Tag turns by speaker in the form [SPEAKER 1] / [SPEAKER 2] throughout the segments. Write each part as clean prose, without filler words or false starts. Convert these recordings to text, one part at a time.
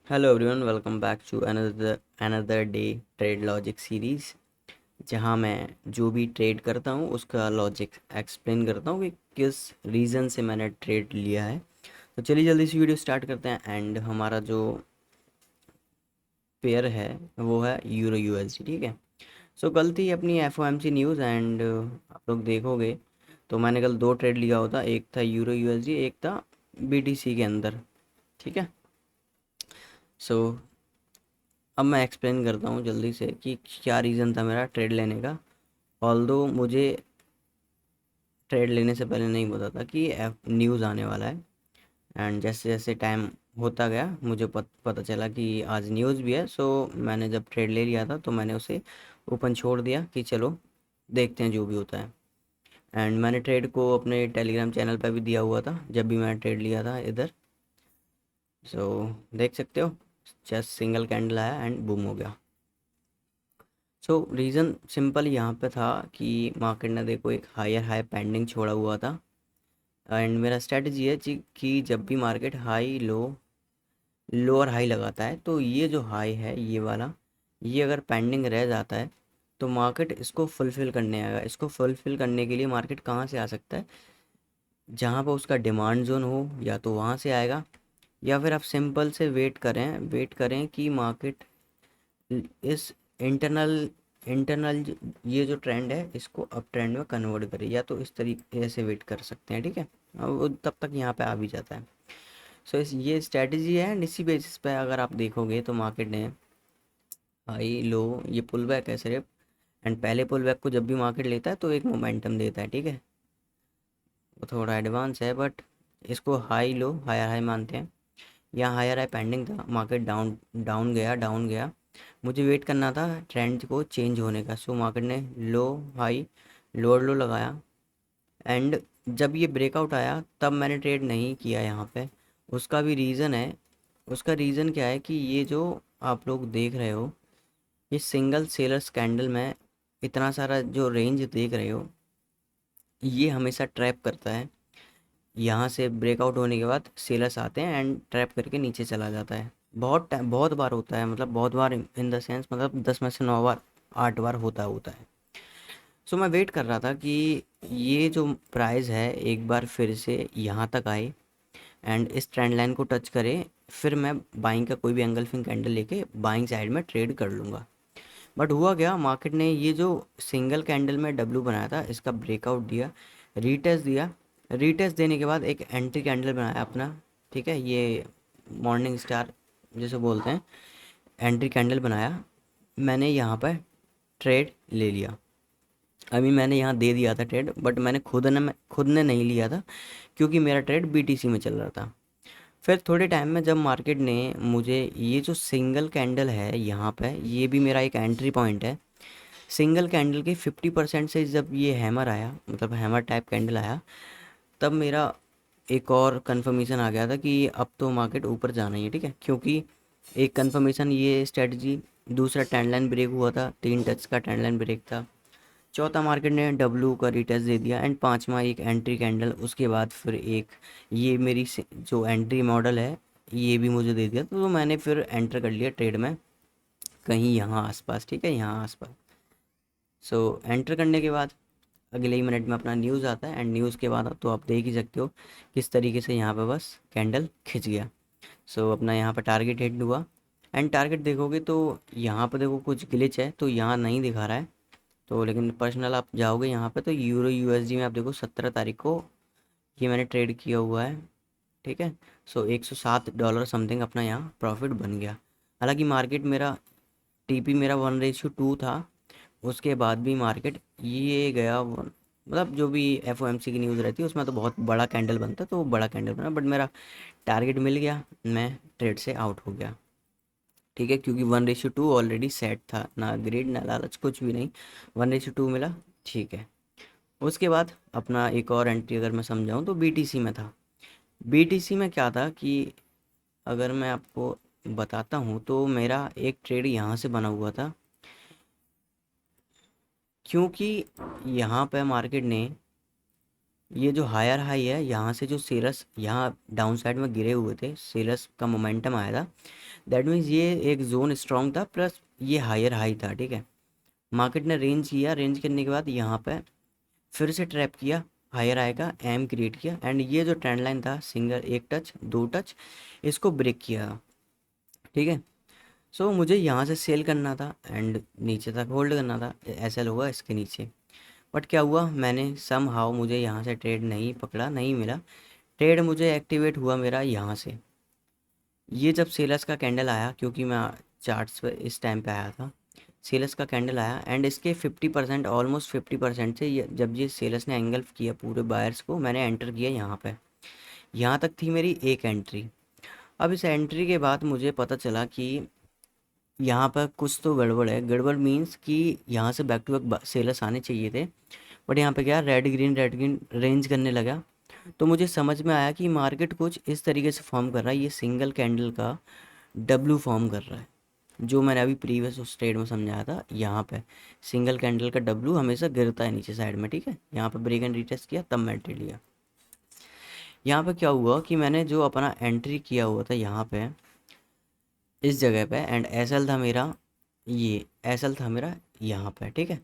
[SPEAKER 1] Hello everyone, welcome back to another day trade logic series. जहां मैं जो भी ट्रेड करता हूं उसका लॉजिक एक्सप्लेन करता हूं कि किस रीज़न से मैंने ट्रेड लिया है। तो चलिए जल्दी से वीडियो स्टार्ट करते हैं। एंड हमारा जो पेयर है वो है यूरो यूएसडी, ठीक है। सो कल थी अपनी एफओएमसी न्यूज़ एंड आप लोग देखोगे तो मैंने कल दो ट्रेड लिया होता, एक था यूरो यूएसडी, एक था बीटीसी के अंदर, ठीक है। सो अब मैं एक्सप्लेन करता हूँ जल्दी से कि क्या रीज़न था मेरा ट्रेड लेने का। ऑल्दो मुझे ट्रेड लेने से पहले नहीं पता था कि न्यूज़ आने वाला है। एंड जैसे जैसे टाइम होता गया मुझे पता चला कि आज न्यूज़ भी है। सो मैंने जब ट्रेड ले लिया था तो मैंने उसे ओपन छोड़ दिया कि चलो देखते हैं जो भी होता है। एंड मैंने ट्रेड को अपने टेलीग्राम चैनल पर भी दिया हुआ था जब भी मैंने ट्रेड लिया था इधर। सो देख सकते हो, जस्ट सिंगल कैंडल आया एंड बूम हो गया। सो रीज़न सिंपल यहाँ पे था कि मार्केट ने देखो एक हायर हाई पेंडिंग छोड़ा हुआ था। एंड मेरा स्ट्रेटजी है कि जब भी मार्केट हाई लो लो और हाई लगाता है तो ये जो हाई है ये वाला, ये अगर पेंडिंग रह जाता है तो मार्केट इसको फुलफ़िल करने आएगा। इसको फुलफ़िल करने के लिए मार्केट कहाँ से आ सकता है, जहाँ पर उसका डिमांड जोन हो या तो वहाँ से आएगा, या फिर आप सिंपल से वेट करें कि मार्केट इस इंटरनल इंटरनल ये जो ट्रेंड है इसको अप ट्रेंड में कन्वर्ट करे, या तो इस तरीके से वेट कर सकते हैं, ठीक है। अब वो तब तक यहाँ पे आ भी जाता है। सो इस ये स्ट्रैटेजी है एंड इसी बेसिस पे अगर आप देखोगे तो मार्केट ने हाई लो ये पुल बैक है सिर्फ। एंड पहले पुल बैक को जब भी मार्केट लेता है तो एक मोमेंटम देता है, ठीक है। वो थोड़ा एडवांस है बट इसको हाई लो हायर हाई मानते हैं। यहाँ हायर हाई पेंडिंग था, मार्केट डाउन डाउन गया। मुझे वेट करना था ट्रेंड को चेंज होने का। सो मार्केट ने लो हाई लोअर लो लगाया एंड जब ये ब्रेकआउट आया तब मैंने ट्रेड नहीं किया यहाँ पे। उसका भी रीज़न है। उसका रीज़न क्या है कि ये जो आप लोग देख रहे हो, ये सिंगल सेलर्स कैंडल में इतना सारा जो रेंज देख रहे हो, ये हमेशा ट्रैप करता है। यहाँ से ब्रेकआउट होने के बाद सेलर्स आते हैं एंड ट्रैप करके नीचे चला जाता है। बहुत बार होता है, मतलब बहुत बार इन द सेंस, मतलब 10 में से 9 बार 8 बार होता है। सो मैं वेट कर रहा था कि ये जो प्राइस है एक बार फिर से यहाँ तक आए एंड इस ट्रेंड लाइन को टच करे, फिर मैं बाइंग का कोई भी एंगल्फिंग कैंडल लेके बाइंग साइड में ट्रेड कर लूँगा। बट हुआ क्या, मार्केट ने ये जो सिंगल कैंडल में डब्लू बनाया था इसका ब्रेकआउट दिया, रीटेस्ट दिया। रीटेस्ट देने के बाद एक एंट्री कैंडल बनाया अपना, ठीक है। ये मॉर्निंग स्टार जैसे बोलते हैं, एंट्री कैंडल बनाया। मैंने यहाँ पर ट्रेड ले लिया। अभी मैंने यहाँ दे दिया था ट्रेड, बट मैंने खुद ने नहीं लिया था क्योंकि मेरा ट्रेड बीटीसी में चल रहा था। फिर थोड़े टाइम में जब मार्केट ने मुझे ये जो सिंगल कैंडल है यहाँ पे, ये भी मेरा एक एंट्री पॉइंट है। सिंगल कैंडल के 50% से जब ये हैमर आया, मतलब हैमर टाइप कैंडल आया, तब मेरा एक और कंफर्मेशन आ गया था कि अब तो मार्केट ऊपर जाना ही है, ठीक है। क्योंकि एक कंफर्मेशन ये स्ट्रेटजी, दूसरा ट्रेंड लाइन ब्रेक हुआ था, 3 टच का ट्रेंड लाइन ब्रेक था, चौथा मार्केट ने डब्लू का रिटेस्ट दे दिया एंड पांचवा एक एंट्री कैंडल, उसके बाद फिर एक ये मेरी जो एंट्री मॉडल है ये भी मुझे दे दिया। तो मैंने फिर एंटर कर लिया ट्रेड में कहीं यहाँ आसपास, ठीक है, यहाँ आसपास। सो एंटर करने के बाद अगले ही मिनट में अपना न्यूज़ आता है एंड न्यूज़ के बाद तो आप देख ही सकते हो किस तरीके से यहाँ पे बस कैंडल खिंच गया। सो अपना यहाँ पर टारगेट हिट हुआ। एंड टारगेट देखोगे तो यहाँ पर देखो कुछ ग्लिच है तो यहाँ नहीं दिखा रहा है। तो लेकिन पर्सनल आप जाओगे यहाँ पे तो यूरो यूएसडी में आप देखो 17 तारीख को ये मैंने ट्रेड किया हुआ है, ठीक है। सो $107 समथिंग अपना यहाँ प्रॉफिट बन गया। हालांकि मार्केट मेरा टीपी मेरा 1:2 था, उसके बाद भी मार्केट ये गया मतलब जो भी एफओएमसी की न्यूज़ रहती है उसमें तो बहुत बड़ा कैंडल बनता है, तो वो बड़ा कैंडल बना, बट मेरा टारगेट मिल गया, मैं ट्रेड से आउट हो गया, ठीक है। क्योंकि 1:2 ऑलरेडी सेट था, ना ग्रीड ना लालच कुछ भी नहीं, 1:2 मिला, ठीक है। उसके बाद अपना एक और एंट्री अगर मैं समझाऊँ तो बीटीसी में था। बीटीसी में क्या था कि अगर मैं आपको बताता हूँ तो मेरा एक ट्रेड यहाँ से बना हुआ था, क्योंकि यहाँ पे मार्केट ने ये जो हायर हाई है, यहाँ से जो सेलर्स यहाँ डाउन साइड में गिरे हुए थे, सेलर्स का मोमेंटम आया था, दैट मीन्स ये एक जोन स्ट्रॉन्ग था प्लस ये हायर हाई था, ठीक है। मार्केट ने रेंज किया, रेंज करने के बाद यहाँ पे फिर से ट्रैप किया, हायर हाई का एम क्रिएट किया एंड ये जो ट्रेंड लाइन था सिंगल एक टच दो टच इसको ब्रेक किया, ठीक है। सो मुझे यहाँ से सेल करना था एंड नीचे तक होल्ड करना था, एसएल होगा इसके नीचे। बट क्या हुआ, मैंने सम हाउ मुझे यहाँ से ट्रेड नहीं पकड़ा, नहीं मिला। ट्रेड मुझे एक्टिवेट हुआ मेरा यहाँ से, ये जब सेलर्स का कैंडल आया, क्योंकि मैं चार्ट्स पे इस टाइम पे आया था, सेलर्स का कैंडल आया एंड इसके 50% ऑलमोस्ट 50% से जब ये सेलर्स ने एंगल्फ किया पूरे बायर्स को, मैंने एंटर किया यहाँ पे। यहाँ तक थी मेरी एक एंट्री। अब इस एंट्री के बाद मुझे पता चला कि यहाँ पर कुछ तो गड़बड़ है। गड़बड़ मीन्स कि यहाँ से बैक टू बैक सेलर्स आने चाहिए थे, बट यहाँ पे क्या रेड ग्रीन रेंज करने लगा। तो मुझे समझ में आया कि मार्केट कुछ इस तरीके से फॉर्म कर रहा है, ये सिंगल कैंडल का डब्लू फॉर्म कर रहा है, जो मैंने अभी प्रीवियस उस ट्रेड में समझाया था। यहाँ पे सिंगल कैंडल का डब्लू हमेशा गिरता है नीचे साइड में, ठीक है। यहाँ पे ब्रेक एंड रिटेस्ट किया तब मैं एंट्री लिया। यहाँ पे क्या हुआ कि मैंने जो अपना एंट्री किया हुआ था यहाँ पे इस जगह पे एंड एसएल था मेरा, ये एसएल था मेरा यहाँ पे, ठीक है।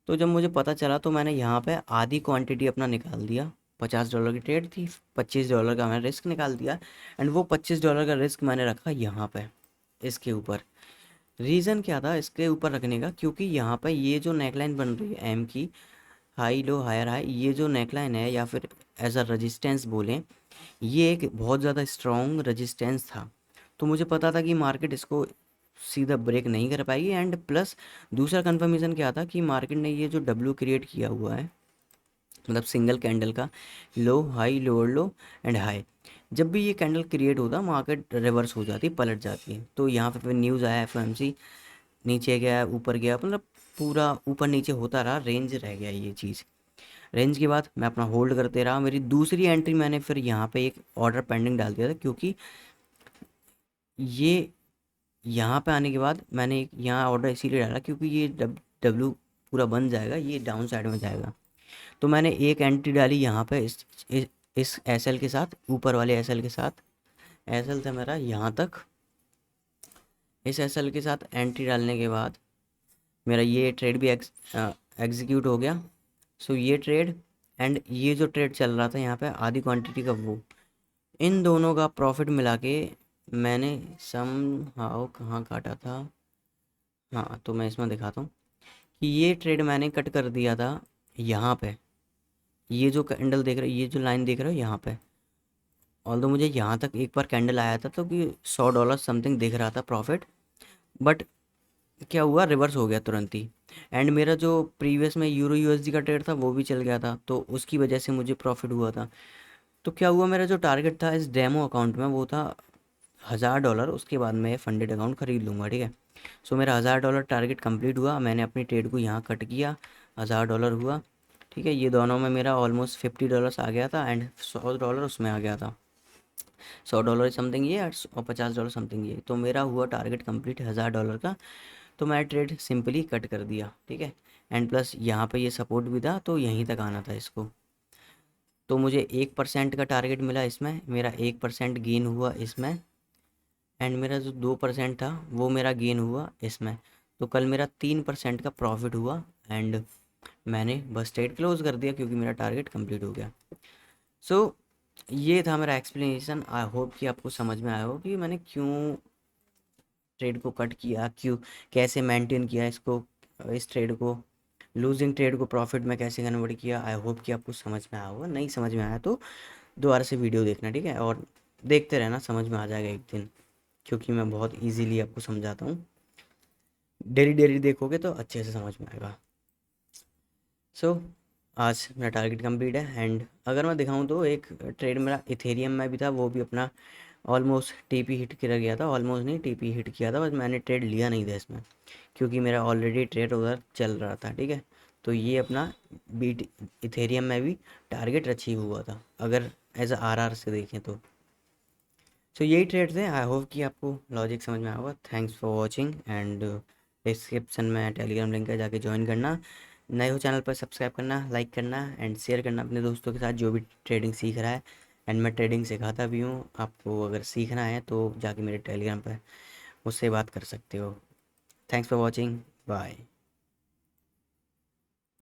[SPEAKER 1] तो जब मुझे पता चला तो मैंने यहाँ पे आधी क्वांटिटी अपना निकाल दिया। $50 की ट्रेड थी, $25 का मैंने रिस्क निकाल दिया एंड वो $25 का रिस्क मैंने रखा यहाँ पे इसके ऊपर। रीज़न क्या था इसके ऊपर रखने का, क्योंकि यहाँ पे ये जो नेकलाइन बन रही है एम की, हाई लो हायर हाई, ये जो नेकलाइन है या फिर एज अ रजिस्टेंस बोलें, ये एक बहुत ज़्यादा स्ट्रॉन्ग रजिस्टेंस था। तो मुझे पता था कि मार्केट इसको सीधा ब्रेक नहीं कर पाएगी एंड प्लस दूसरा कंफर्मेशन क्या था कि मार्केट ने ये जो डब्ल्यू क्रिएट किया हुआ है, मतलब सिंगल कैंडल का low high lower low and high, जब भी ये कैंडल क्रिएट होता मार्केट रिवर्स हो जाती, पलट जाती है। तो यहाँ पे फिर न्यूज़ आया एफओएमसी नीचे गया ऊपर गया, मतलब पूरा ऊपर नीचे होता रहा, रेंज रह गया ये चीज़। रेंज के बाद मैं अपना होल्ड करते रहा। मेरी दूसरी एंट्री मैंने फिर यहाँ पे एक ऑर्डर पेंडिंग डाल दिया था, क्योंकि ये यहाँ पे आने के बाद मैंने एक यहाँ ऑर्डर इसीलिए डाला क्योंकि ये डब्लू पूरा बन जाएगा, ये डाउन साइड में जाएगा। तो मैंने एक एंट्री डाली यहाँ पे इस एसएल के साथ, ऊपर वाले एसएल के साथ। एसएल था मेरा यहाँ तक, इस एसएल के साथ एंट्री डालने के बाद मेरा ये ट्रेड भी एग्जीक्यूट हो गया। सो ये ट्रेड एंड ये जो ट्रेड चल रहा था यहाँ पे आधी क्वांटिटी का, वो इन दोनों का प्रॉफिट मिला के मैंने सम हाउ कहाँ काटा था, हाँ तो मैं इसमें दिखाता हूँ कि ये ट्रेड मैंने कट कर दिया था यहाँ पे। ये जो कैंडल देख रहे हो, ये जो लाइन देख रहे हो यहाँ पे, ऑल्दो मुझे यहाँ तक एक बार कैंडल आया था तो कि $100 समथिंग दिख रहा था प्रॉफिट, बट क्या हुआ रिवर्स हो गया तुरंत ही। एंड मेरा जो प्रीवियस में यूरो यूएसडी का ट्रेड था वो भी चल गया था, तो उसकी वजह से मुझे प्रॉफिट हुआ था। तो क्या हुआ, मेरा जो टारगेट था इस डेमो अकाउंट में वो था $1000, उसके बाद मैं फंडेड अकाउंट ख़रीद लूँगा, ठीक है। सो मेरा $1000 टारगेट कंप्लीट हुआ, मैंने अपनी ट्रेड को यहाँ कट किया, $1000 हुआ, ठीक है। ये दोनों में मेरा ऑलमोस्ट $50 आ गया था एंड $100 उसमें आ गया था। $100 समथिंग ये और $50 समथिंग ये, तो मेरा हुआ टारगेट कंप्लीट $1000 का। तो मैं ट्रेड सिंपली कट कर दिया, ठीक है। एंड प्लस यहाँ पे ये सपोर्ट भी था तो यहीं तक आना था इसको। तो मुझे 1% का टारगेट मिला इसमें, मेरा 1% गेन हुआ इसमें एंड मेरा जो 2% था वो मेरा गेन हुआ इसमें। तो कल मेरा 3% का प्रॉफिट हुआ एंड मैंने बस ट्रेड क्लोज कर दिया क्योंकि मेरा टारगेट कंप्लीट हो गया। सो ये था मेरा एक्सप्लेनेशन। आई होप कि आपको समझ में आया हो कि मैंने क्यों ट्रेड को कट किया, क्यों कैसे मेंटेन किया इसको, इस ट्रेड को लूजिंग ट्रेड को प्रॉफिट में कैसे कन्वर्ट किया। आई होप कि आपको समझ में आया होगा, नहीं समझ में आया तो दोबारा से वीडियो देखना, ठीक है, और देखते रहना, समझ में आ जाएगा एक दिन, क्योंकि मैं बहुत इजीली आपको समझाता हूँ। डेली डेली देखोगे तो अच्छे से समझ में आएगा। सो आज मेरा टारगेट कंप्लीट है एंड अगर मैं दिखाऊं तो एक ट्रेड मेरा इथेरियम में भी था, वो भी अपना ऑलमोस्ट टीपी हिट कर गया था, ऑलमोस्ट नहीं टीपी हिट किया था, बस मैंने ट्रेड लिया नहीं था इसमें क्योंकि मेरा ऑलरेडी ट्रेड उधर चल रहा था, ठीक है। तो ये अपना बीट इथेरियम में भी टारगेट अचीव हुआ था अगर एज अ आर से देखें तो। सो यही ट्रेड थे। आई होप कि आपको लॉजिक समझ में आया होगा। Thanks for watching and description में टेलीग्राम लिंक है, जाके ज्वाइन करना। नए हो चैनल पर सब्सक्राइब करना, लाइक करना एंड शेयर करना अपने दोस्तों के साथ जो भी ट्रेडिंग सीख रहा है। एंड मैं ट्रेडिंग सिखाता भी हूँ, आपको अगर सीखना है तो जाके मेरे टेलीग्राम पर मुझसे बात कर सकते हो। Thanks for watching, bye.